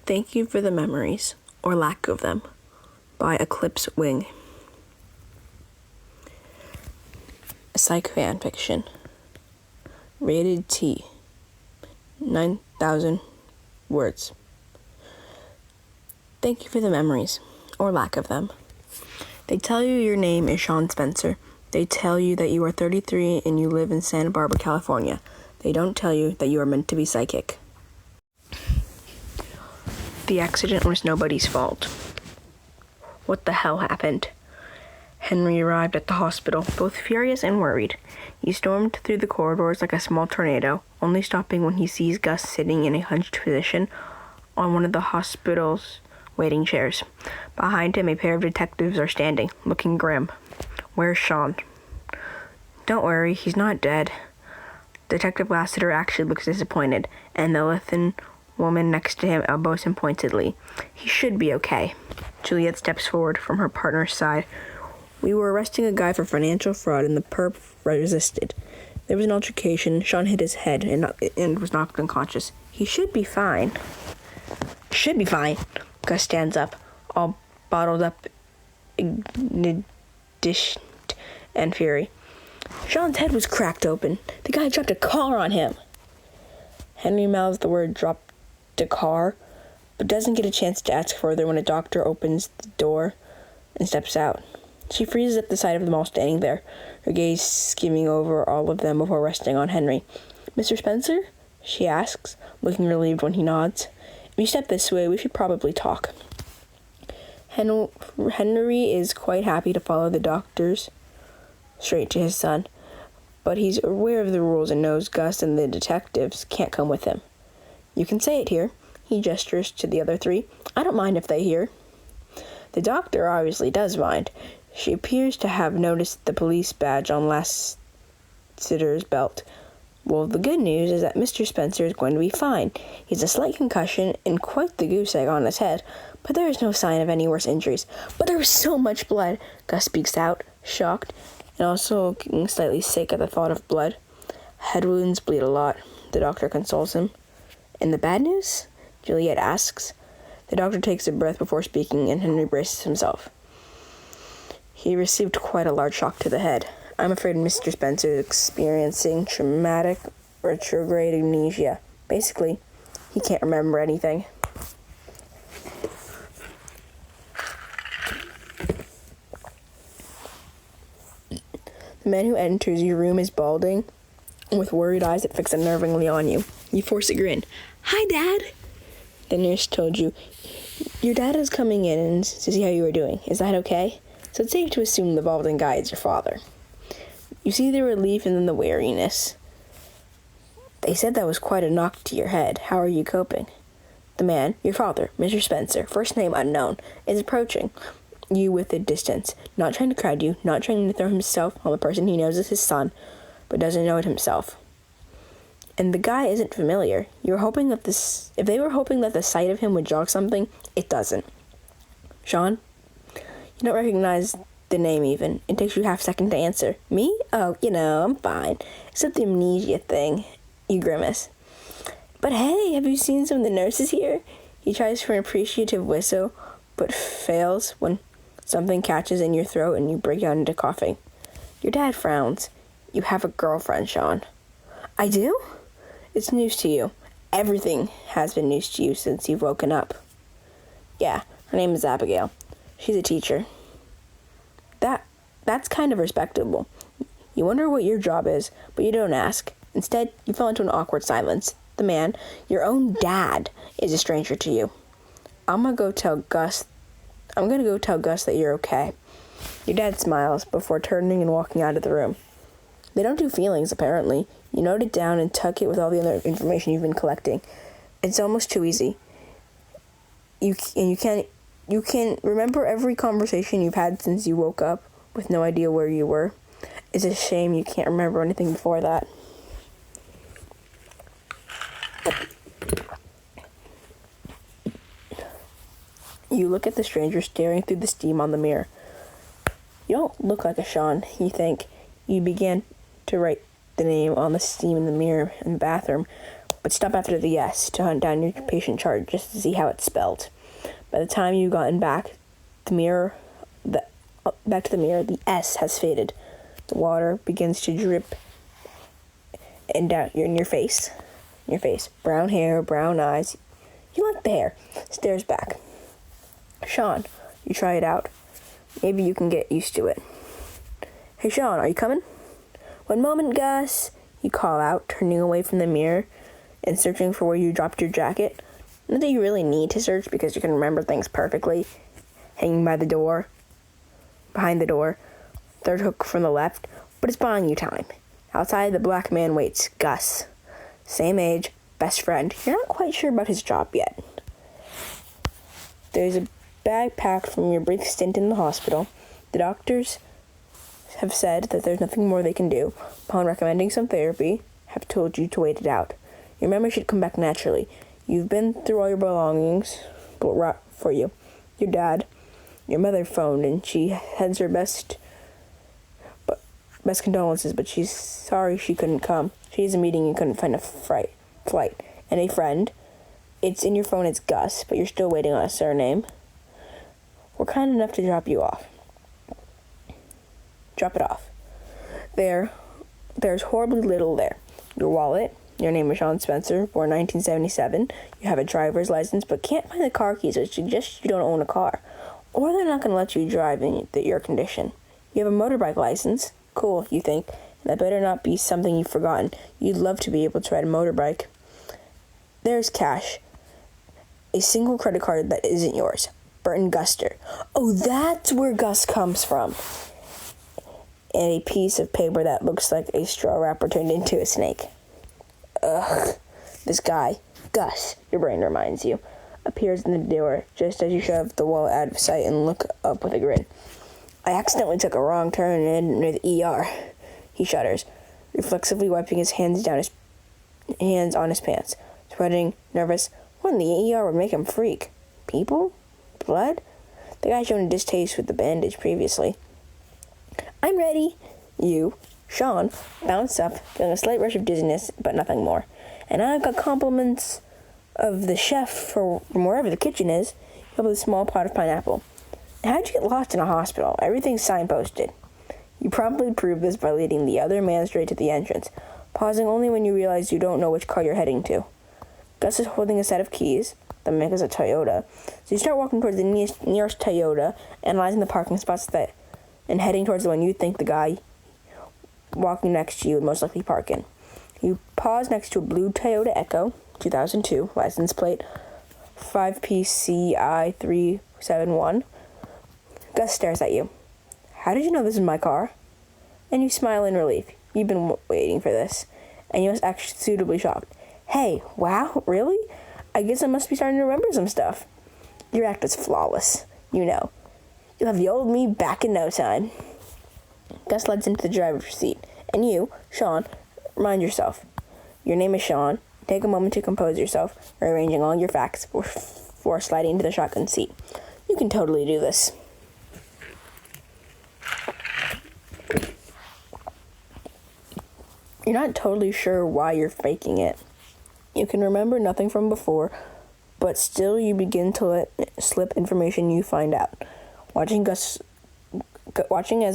Thank you for the memories, or lack of them, by Eclipse Wing. Psych fanfiction. Rated T. 9,000 words. Thank you for the memories, or lack of them. They tell you your name is Sean Spencer. They tell you that you are 33 and you live in Santa Barbara, California. They don't tell you that you are meant to be psychic. The accident was nobody's fault. What the hell happened? Henry arrived at the hospital, both furious and worried. He stormed through the corridors like a small tornado, only stopping when he sees Gus sitting in a hunched position on one of the hospital's waiting chairs. Behind him, a pair of detectives are standing, looking grim. Where's Sean? Don't worry, he's not dead. Detective Lassiter actually looks disappointed, and the Lithuanian woman next to him elbows him pointedly. He should be okay. Juliet steps forward from her partner's side. We were arresting a guy for financial fraud, and the perp resisted. There was an altercation. Sean hit his head and was knocked unconscious. He should be fine. Should be fine. Gus stands up, all bottled up, dished and fury. Sean's head was cracked open. The guy dropped a car on him. Henry mouths the word "dropped a car," but doesn't get a chance to ask further when a doctor opens the door and steps out. She freezes at the sight of them all standing there, her gaze skimming over all of them before resting on Henry. "Mr. Spencer?" she asks, looking relieved when he nods. "If you step this way, we should probably talk." Henry is quite happy to follow the doctors straight to his son, but he's aware of the rules and knows Gus and the detectives can't come with him. "You can say it here." He gestures to the other three. "I don't mind if they hear." The doctor obviously does mind. She appears to have noticed the police badge on Lassiter's belt. Well, the good news is that Mr. Spencer is going to be fine. He has a slight concussion and quite the goose egg on his head, but there is no sign of any worse injuries. "But there was so much blood," Gus speaks out, shocked, and also getting slightly sick at the thought of blood. "Head wounds bleed a lot," the doctor consoles him. "And the bad news?" Juliet asks. The doctor takes a breath before speaking, and Henry braces himself. He received quite a large shock to the head. "I'm afraid Mr. Spencer is experiencing traumatic retrograde amnesia. Basically, he can't remember anything." The man who enters your room is balding, with worried eyes that fix unnervingly on you. You force a grin. "Hi, Dad." The nurse told you, "Your dad is coming in to see how you are doing. Is that okay?" So it's safe to assume the balding guy is your father. You see the relief and then the wariness. "They said that was quite a knock to your head. How are you coping?" The man, your father, Mr. Spencer, first name unknown, is approaching you with a distance, not trying to crowd you, not trying to throw himself on the person he knows is his son, but doesn't know it himself. And the guy isn't familiar. If they were hoping that the sight of him would jog something, it doesn't. "Sean?" You don't recognize the name even. It takes you half a second to answer. "Me? Oh, I'm fine. Except the amnesia thing." You grimace. "But hey, have you seen some of the nurses here?" He tries for an appreciative whistle, but fails when something catches in your throat and you break out into coughing. Your dad frowns. "You have a girlfriend, Sean." "I do?" "It's news to you. Everything has been news to you since you've woken up." "Yeah, her name is Abigail. She's a teacher." That's kind of respectable. You wonder what your job is, but you don't ask. Instead, you fall into an awkward silence. The man, your own dad, is a stranger to you. I'm gonna go tell Gus that you're okay." Your dad smiles before turning and walking out of the room. They don't do feelings, apparently. You note it down and tuck it with all the other information you've been collecting. It's almost too easy. You can remember every conversation you've had since you woke up with no idea where you were. It's a shame you can't remember anything before that. You look at the stranger staring through the steam on the mirror. You don't look like a Sean, you think. You began to write the name on the steam in the mirror in the bathroom, but stop after the S to hunt down your patient chart just to see how it's spelled. By the time you've gotten back to the mirror, the S has faded. The water begins to drip and down in your face. Brown hair, brown eyes. You like the hair. Stares back. Sean, you try it out. Maybe you can get used to it. Hey, Sean, are you coming? One moment, Gus, you call out, turning away from the mirror and searching for where you dropped your jacket. Not that you really need to search because you can remember things perfectly. Hanging behind the door, third hook from the left, but it's buying you time. Outside, the black man waits, Gus. Same age, best friend. You're not quite sure about his job yet. There's a bag packed from your brief stint in the hospital. The doctors have said that there's nothing more they can do. Upon recommending some therapy, have told you to wait it out. Your memory should come back naturally. You've been through all your belongings for you. Your dad, your mother phoned, and she sends her best condolences, but she's sorry she couldn't come. She has a meeting and couldn't find a flight. And a friend, it's in your phone, it's Gus, but you're still waiting on a surname. We're kind enough to drop it off. There's horribly little there. Your wallet, your name is Sean Spencer, born 1977. You have a driver's license, but can't find the car keys, which suggests you don't own a car. Or they're not going to let you drive in your condition. You have a motorbike license. Cool, you think. That better not be something you've forgotten. You'd love to be able to ride a motorbike. There's cash. A single credit card that isn't yours. Burton Guster. Oh, that's where Gus comes from. And a piece of paper that looks like a straw wrapper turned into a snake. Ugh. This guy, Gus, your brain reminds you, appears in the door just as you shove the wallet out of sight and look up with a grin. I accidentally took a wrong turn and ended near the ER. He shudders, reflexively wiping his hands on his pants. Sweating, nervous. What in the ER would make him freak? People? Blood? The guy shown a distaste with the bandage previously. I'm ready. You, Sean, bounced up, feeling a slight rush of dizziness, but nothing more. And I've got compliments of the chef from wherever the kitchen is. You have a small pot of pineapple. How'd you get lost in a hospital? Everything's signposted. You promptly prove this by leading the other man straight to the entrance, pausing only when you realize you don't know which car you're heading to. Gus is holding a set of keys. The make is a Toyota. So you start walking towards the nearest Toyota, analyzing the parking spots and heading towards the one you think the guy walking next to you would most likely park in. You pause next to a blue Toyota Echo, 2002, license plate 5PCI371. Gus stares at you. How did you know this is my car? And you smile in relief. You've been waiting for this. And you must act suitably shocked. Hey, wow, really? I guess I must be starting to remember some stuff. Your act is flawless. You know. You'll have the old me back in no time. Gus slides into the driver's seat. And you, Sean, remind yourself. Your name is Sean. Take a moment to compose yourself, rearranging all your facts before sliding into the shotgun seat. You can totally do this. You're not totally sure why you're faking it. You can remember nothing from before, but still you begin to let slip information you find out. Watching as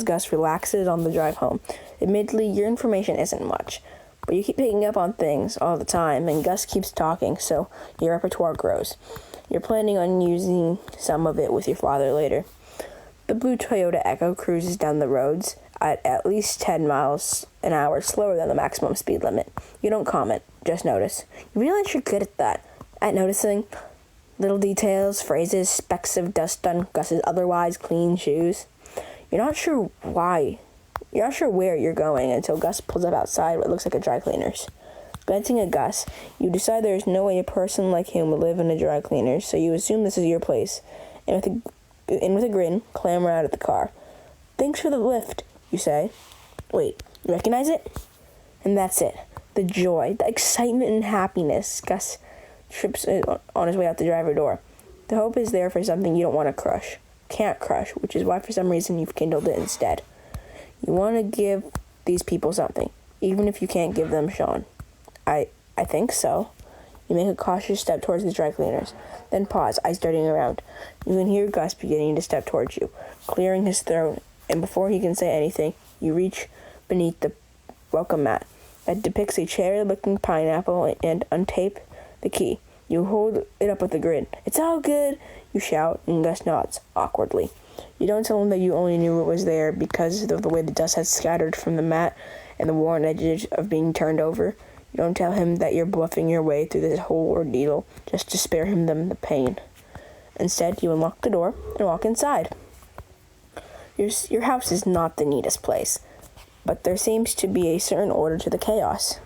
Gus relaxes on the drive home. Admittedly, your information isn't much, but you keep picking up on things all the time, and Gus keeps talking, so your repertoire grows. You're planning on using some of it with your father later. The blue Toyota Echo cruises down the roads at least 10 miles an hour, slower than the maximum speed limit. You don't comment, just notice. You realize you're good at that, at noticing little details, phrases, specks of dust on Gus's otherwise clean shoes. You're not sure where you're going until Gus pulls up outside what looks like a dry cleaner's. Glancing at Gus, you decide there is no way a person like him would live in a dry cleaner's, so you assume this is your place, and with a grin, clamber out of the car. Thanks for the lift, you say. Wait, you recognize it? And that's it. The joy, the excitement and happiness. Gus trips on his way out the driver door. The hope is there for something you don't want to crush. Can't crush, which is why for some reason you've kindled it instead. You want to give these people something, even if you can't give them Sean. I think so. You make a cautious step towards the dry cleaners. Then pause, eyes darting around. You can hear Gus beginning to step towards you, clearing his throat, and before he can say anything, you reach beneath the welcome mat that depicts a cherry-looking pineapple and untape the key. You hold it up with a grin. "It's all good," you shout, and Gus nods, awkwardly. You don't tell him that you only knew it was there because of the way the dust had scattered from the mat and the worn edges of being turned over. You don't tell him that you're bluffing your way through this whole ordeal just to spare him the pain. Instead, you unlock the door and walk inside. Your house is not the neatest place, but there seems to be a certain order to the chaos.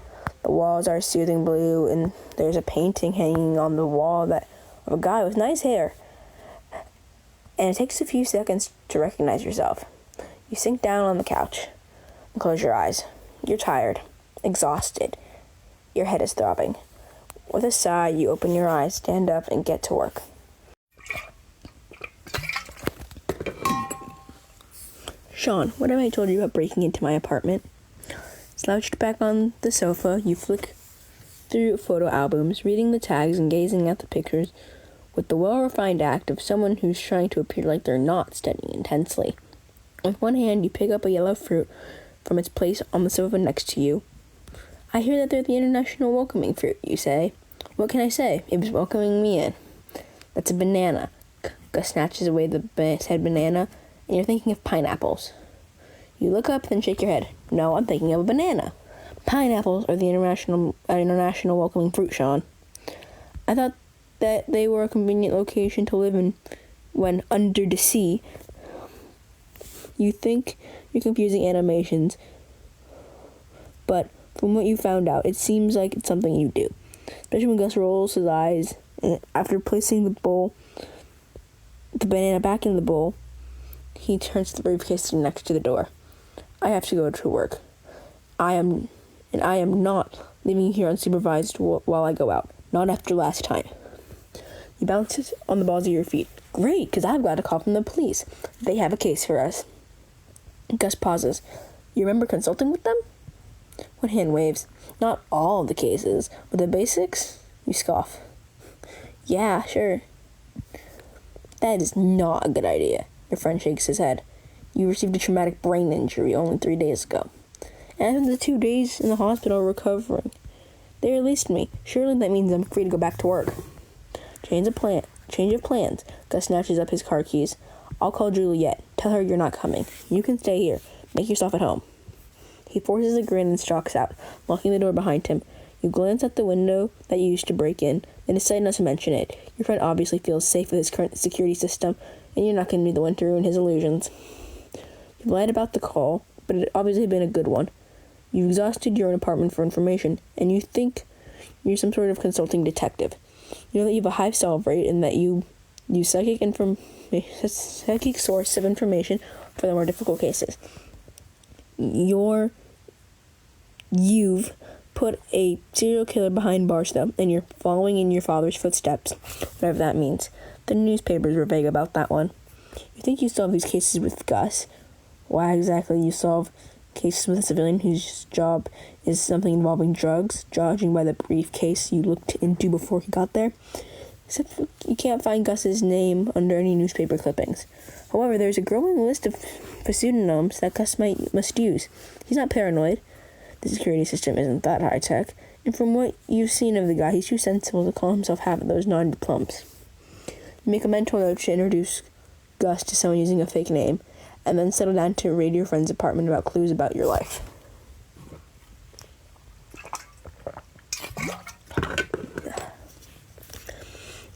The walls are soothing blue, and there's a painting hanging on the wall of a guy with nice hair. And it takes a few seconds to recognize yourself. You sink down on the couch and close your eyes. You're tired, exhausted. Your head is throbbing. With a sigh, you open your eyes, stand up, and get to work. "Sean, what have I told you about breaking into my apartment?" Slouched back on the sofa, you flick through photo albums, reading the tags and gazing at the pictures with the well-refined act of someone who's trying to appear like they're not studying intensely. With one hand, you pick up a yellow fruit from its place on the sofa next to you. "I hear that they're the international welcoming fruit," you say. "What can I say? It was welcoming me in." "That's a banana." Gus snatches away the said banana, and you're thinking of pineapples. You look up, then shake your head. "No, I'm thinking of a banana. Pineapples are the international welcoming fruit, Sean. I thought that they were a convenient location to live in when under the sea." You think you're confusing animations, but from what you found out, it seems like it's something you do. Especially when Gus rolls his eyes, and after placing the banana back in the bowl, he turns to the briefcase next to the door. "I have to go to work. I am not leaving you here unsupervised while I go out. Not after last time." You bounce on the balls of your feet. "Great, because I've got a call from the police. They have a case for us." Gus pauses. "You remember consulting with them?" One hand waves. "Not all of the cases, but the basics?" You scoff. "Yeah, sure." "That is not a good idea." Your friend shakes his head. "You received a traumatic brain injury only 3 days ago. And after the 2 days in the hospital recovering, they released me. Surely that means I'm free to go back to work." Change of plans. Gus snatches up his car keys. "I'll call Juliet. Tell her you're not coming. You can stay here. Make yourself at home." He forces a grin and stalks out, locking the door behind him. You glance at the window that you used to break in, and decide not to mention it. Your friend obviously feels safe with his current security system, and you're not going to be the one to ruin his illusions. You've lied about the call, but it obviously been a good one. You've exhausted your own apartment for information, and you think you're some sort of consulting detective. You know that you have a high solve rate and that you use psychic source of information for the more difficult cases. You've put a serial killer behind bars, though, and you're following in your father's footsteps, whatever that means. The newspapers were vague about that one. You think you solve these cases with Gus. Why exactly you solve cases with a civilian whose job is something involving drugs, judging by the briefcase you looked into before he got there? Except you can't find Gus's name under any newspaper clippings. However, there's a growing list of pseudonyms that Gus must use. He's not paranoid. The security system isn't that high-tech. And from what you've seen of the guy, he's too sensible to call himself half of those non-diploms. You make a mental note to introduce Gus to someone using a fake name, and then settle down to raid your friend's apartment about clues about your life.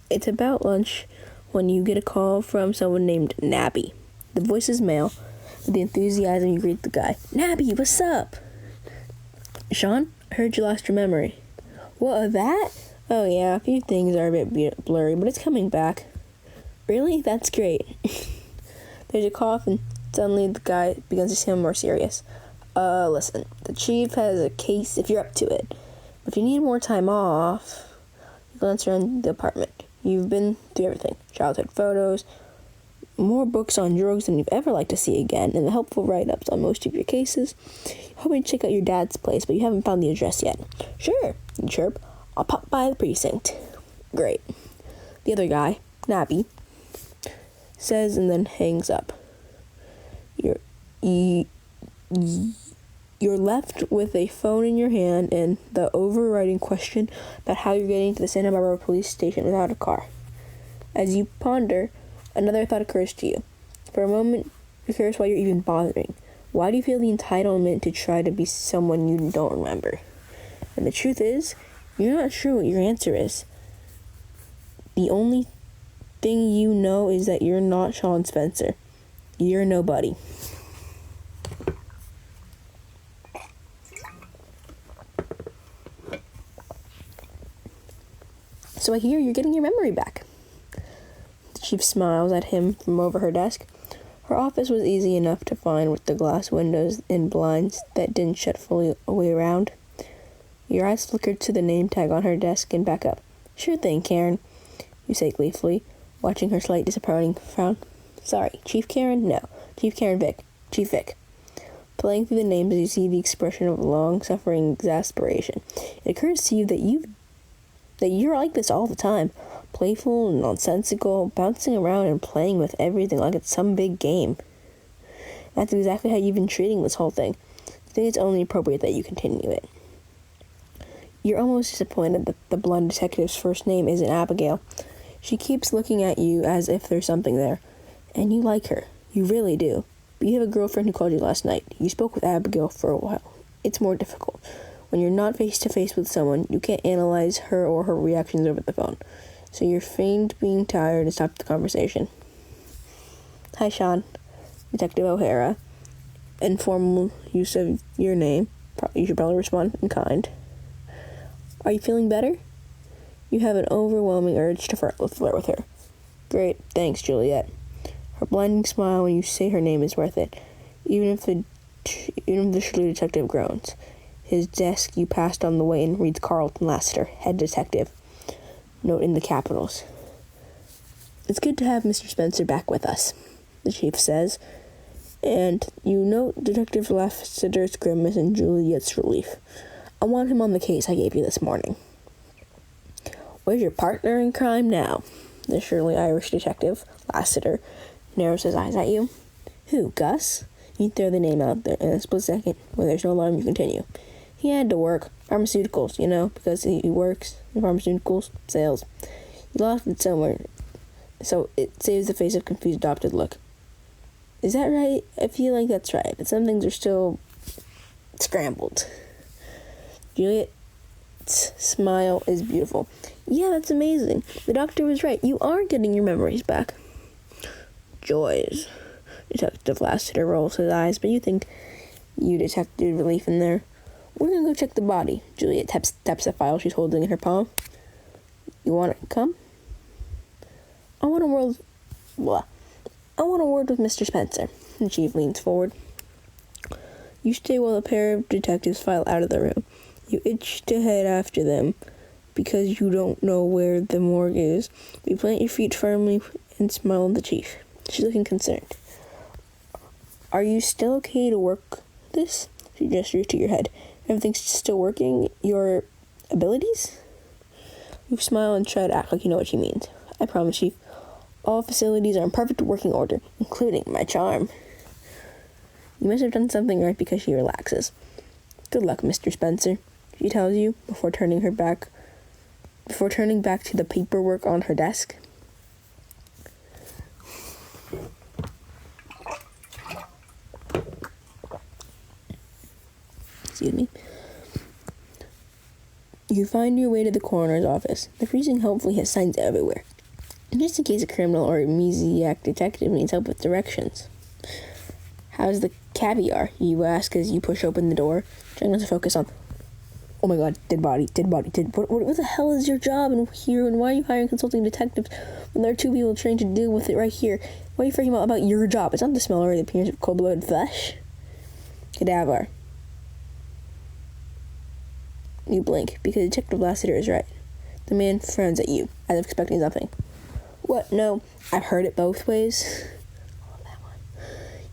It's about lunch when you get a call from someone named Nabby. The voice is male. With the enthusiasm, you greet the guy. "Nabby, what's up?" "Sean, I heard you lost your memory." "What, that? Oh yeah, a few things are a bit blurry, but it's coming back." "Really? That's great." There's a cough, and suddenly the guy begins to sound more serious. Listen, the chief has a case if you're up to it. If you need more time off..." You glance around the apartment. You've been through everything. Childhood photos, more books on drugs than you've ever liked to see again, and the helpful write-ups on most of your cases. You're hoping to check out your dad's place, but you haven't found the address yet. "Sure," you chirp. I'll pop by the precinct. Great. The other guy, Nabby, says and then hangs up. You're left with a phone in your hand and the overriding question about how you're getting to the Santa Barbara police station without a car. As you ponder, another thought occurs to you. For a moment, you're curious why you're even bothering. Why do you feel the entitlement to try to be someone you don't remember? And the truth is, you're not sure what your answer is. The only thing you know is that you're not Sean Spencer. You're nobody. So I hear you're getting your memory back. The chief smiles at him from over her desk. Her office was easy enough to find with the glass windows and blinds that didn't shut fully away around. Your eyes flickered to the name tag on her desk and back up. Sure thing, Karen, you say gleefully, watching her slight disappointing frown. Sorry, Chief Karen? No. Chief Karen Vick. Chief Vick. Playing through the names as you see the expression of long-suffering exasperation. It occurs to you that you're like this all the time. Playful and nonsensical, bouncing around and playing with everything like it's some big game. That's exactly how you've been treating this whole thing. I think it's only appropriate that you continue it. You're almost disappointed that the blonde detective's first name isn't Abigail. She keeps looking at you as if there's something there. And you like her. You really do. But you have a girlfriend who called you last night. You spoke with Abigail for a while. It's more difficult. When you're not face-to-face with someone, you can't analyze her or her reactions over the phone. So you're feigned being tired and stop the conversation. Hi, Sean. Detective O'Hara. Informal use of your name. You should probably respond in kind. Are you feeling better? You have an overwhelming urge to flirt with her. Great, thanks, Juliet. Her blinding smile when you say her name is worth it, even if the shrewd detective groans. His desk you passed on the way and reads Carlton Lassiter, head detective. Note in the capitals. It's good to have Mr. Spencer back with us, the chief says, and you note Detective Lassiter's grimace and Juliet's relief. I want him on the case I gave you this morning. Where's your partner in crime now? The surely Irish detective, Lassiter, narrows his eyes at you. Who, Gus? You throw the name out there in a split second. When there's no alarm, you continue. He had to work. Pharmaceuticals, because he works in pharmaceuticals, sales. He lost it somewhere, so it saves the face of confused adopted look. Is that right? I feel like that's right, but some things are still scrambled. Juliet's smile is beautiful. Yeah, that's amazing. The doctor was right. You are getting your memories back. Joys. Detective Lassiter rolls his eyes, but you think you detected relief in there. We're gonna go check the body. Juliet taps the file she's holding in her palm. You want to come? I want a word with Mr. Spencer. The chief leans forward. You stay while the pair of detectives file out of the room. You itch to head after them because you don't know where the morgue is. You plant your feet firmly and smile at the chief. She's looking concerned. Are you still okay to work this? She gestures to your head. Everything's still working? Your abilities? You smile and try to act like you know what she means. I promise you, all facilities are in perfect working order, including my charm. You must have done something right because she relaxes. Good luck, Mr. Spencer, she tells you before turning back to the paperwork on her desk. Excuse me. You find your way to the coroner's office. The precinct helpfully has signs everywhere, just in case a criminal or amnesiac detective needs help with directions. How's the caviar? You ask as you push open the door, trying not to focus on, oh my god, dead body. What the hell is your job in here, and why are you hiring consulting detectives when there are two people trained to deal with it right here? Why are you freaking out about your job? It's not the smell or the appearance of cold-blooded flesh. Cadaver. You blink, because Detective Lassiter is right. The man frowns at you, as if expecting something. What? No, I've heard it both ways. Oh, that one.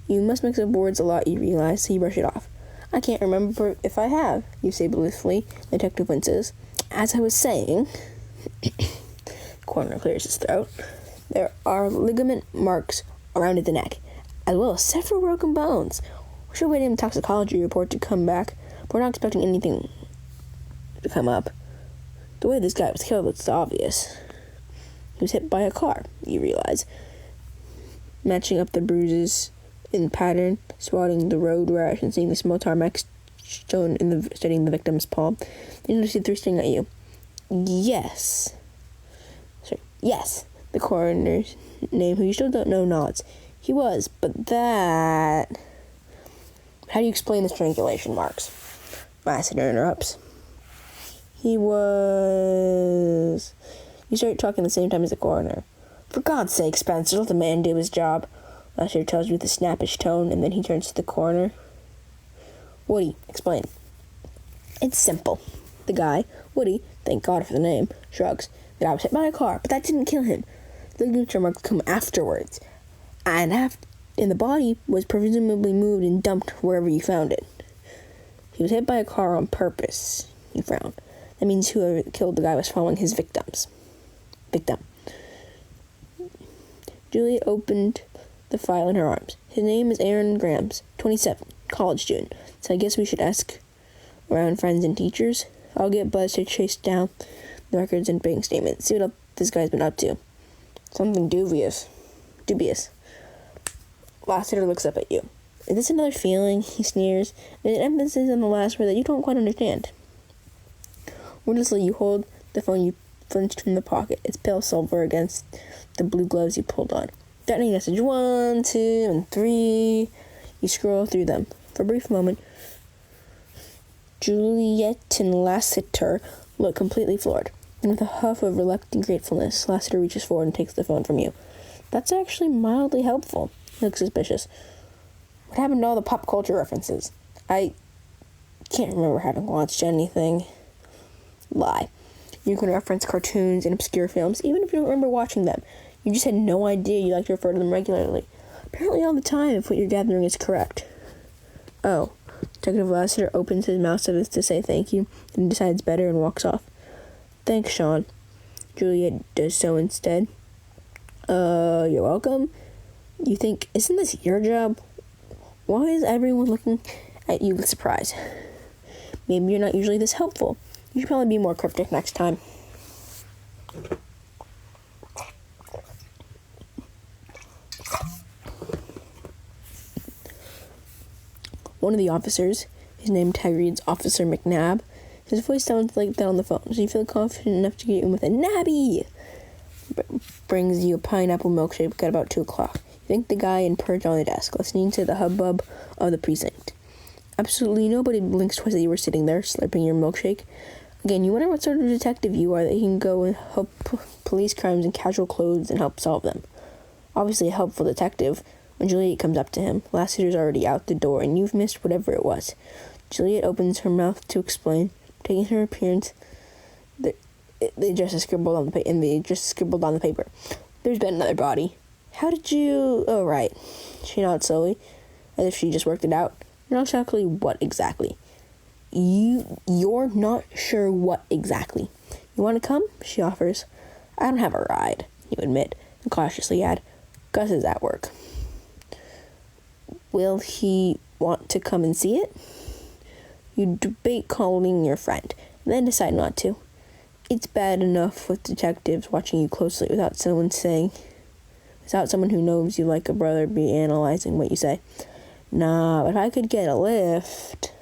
You must mix up words a lot, you realize, so you brush it off. I can't remember if I have, you say blissfully. The detective winces. As I was saying, coroner clears his throat, there are ligament marks around the neck, as well as several broken bones. We should wait for the toxicology report to come back, but we're not expecting anything to come up. The way this guy was killed looks obvious. He was hit by a car, you realize. Matching up the bruises in pattern, spotting the road rash, and seeing the small tarmac stone studying the victim's palm. You notice the three staring at you. Yes. The coroner's name, who you still don't know, nods. He was, but that... How do you explain the strangulation marks? Lassiter interrupts. He was... You start talking the same time as the coroner. For God's sake, Spencer, let the man do his job. Lassiter tells you with a snappish tone, and then he turns to the coroner. Woody, explain. It's simple. The guy, Woody, thank God for the name, shrugs. The guy was hit by a car, but that didn't kill him. The signature marks come afterwards. And the body was presumably moved and dumped wherever you found it. He was hit by a car on purpose, you frowned. That means whoever killed the guy was following his victim. Juliet opened the file in her arms. His name is Aaron Grams, 27, college student. So I guess we should ask around friends and teachers. I'll get Buzz to chase down the records and bank statements. See what this guy's been up to. Something dubious. Lassiter looks up at you. Is this another feeling? He sneers. There's an emphasis on the last word that you don't quite understand. Wordlessly, you hold the phone you flinched from the pocket. It's pale silver against the blue gloves you pulled on. Threatening message 1, 2, and 3. You scroll through them. For a brief moment, Juliet and Lassiter look completely floored. And with a huff of reluctant gratefulness, Lassiter reaches forward and takes the phone from you. That's actually mildly helpful. He looks suspicious. What happened to all the pop culture references? I can't remember having watched anything. Lie. You can reference cartoons and obscure films, even if you don't remember watching them. You just had no idea you like to refer to them regularly. Apparently all the time, if what you're gathering is correct. Oh. Detective Lassiter opens his mouth to say thank you, and decides better and walks off. Thanks, Sean. Juliet does so instead. You're welcome. You think, isn't this your job? Why is everyone looking at you with surprise? Maybe you're not usually this helpful. You should probably be more cryptic next time. One of the officers, his name tag reads Officer McNabb. His voice sounds like that on the phone, so you feel confident enough to get in with a nabby. Brings you a pineapple milkshake at about 2 o'clock. You think the guy and perch on the desk, listening to the hubbub of the precinct. Absolutely nobody blinks twice that you were sitting there, slurping your milkshake. Again, you wonder what sort of detective you are that he can go and help police crimes in casual clothes and help solve them. Obviously a helpful detective. When Juliet comes up to him, Lassiter's already out the door, and you've missed whatever it was. Juliet opens her mouth to explain, taking her appearance. They just scribbled on the paper. There's been another body. How did you... Oh, right. She nods slowly, as if she just worked it out. You're not exactly what exactly. You're not sure what exactly. You want to come? She offers. I don't have a ride, you admit, and cautiously add, Gus is at work. Will he want to come and see it? You debate calling your friend, and then decide not to. It's bad enough with detectives watching you closely without someone who knows you like a brother be analyzing what you say. Nah, but if I could get a lift...